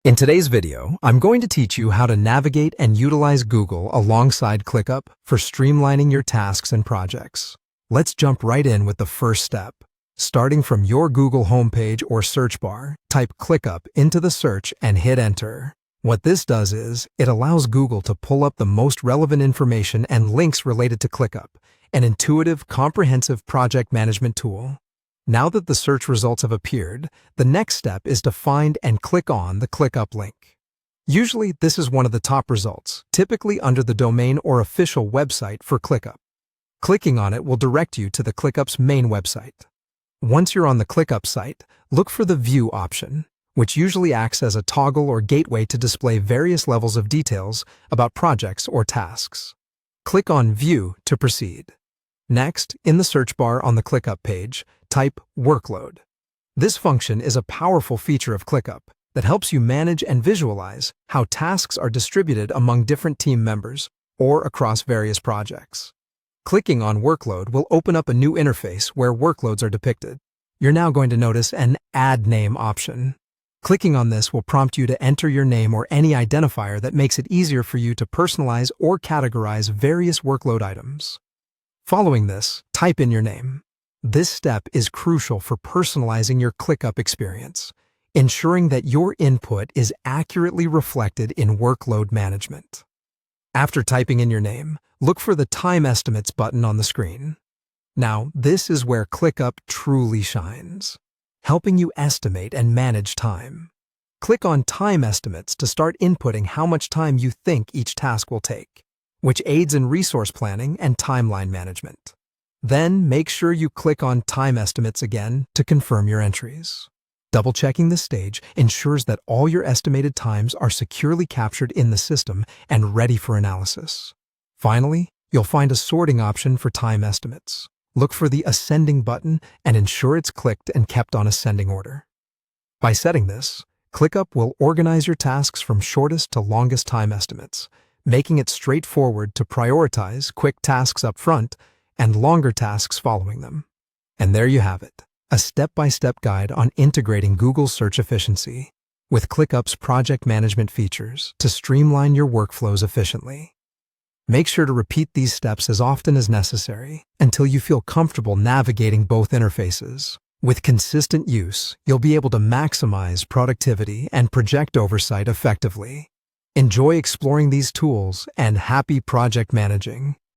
In today's video, I'm going to teach you how to navigate and utilize Google alongside ClickUp for streamlining your tasks and projects. Let's jump right in with the first step. Starting from your Google homepage or search bar, type ClickUp into the search and hit enter. What this does is, it allows Google to pull up the most relevant information and links related to ClickUp, an intuitive, comprehensive project management tool. Now that the search results have appeared, the next step is to find and click on the ClickUp link. Usually, this is one of the top results, typically under the domain or official website for ClickUp. Clicking on it will direct you to the ClickUp's main website. Once you're on the ClickUp site, look for the View option, which usually acts as a toggle or gateway to display various levels of details about projects or tasks. Click on View to proceed. Next, in the search bar on the ClickUp page, type Workload. This function is a powerful feature of ClickUp that helps you manage and visualize how tasks are distributed among different team members or across various projects. Clicking on Workload will open up a new interface where workloads are depicted. You're now going to notice an Add Name option. Clicking on this will prompt you to enter your name or any identifier that makes it easier for you to personalize or categorize various workload items. Following this, type in your name. This step is crucial for personalizing your ClickUp experience, ensuring that your input is accurately reflected in workload management. After typing in your name, look for the Time Estimates button on the screen. Now, this is where ClickUp truly shines, helping you estimate and manage time. Click on Time Estimates to start inputting how much time you think each task will take, which aids in resource planning and timeline management. Then make sure you click on Time Estimates again to confirm your entries. Double-checking this stage ensures that all your estimated times are securely captured in the system and ready for analysis. Finally, you'll find a sorting option for time estimates. Look for the Ascending button and ensure it's clicked and kept on ascending order. By setting this, ClickUp will organize your tasks from shortest to longest time estimates, making it straightforward to prioritize quick tasks up front and longer tasks following them. And there you have it, a step-by-step guide on integrating Google search efficiency with ClickUp's project management features to streamline your workflows efficiently. Make sure to repeat these steps as often as necessary until you feel comfortable navigating both interfaces. With consistent use, you'll be able to maximize productivity and project oversight effectively. Enjoy exploring these tools and happy project managing.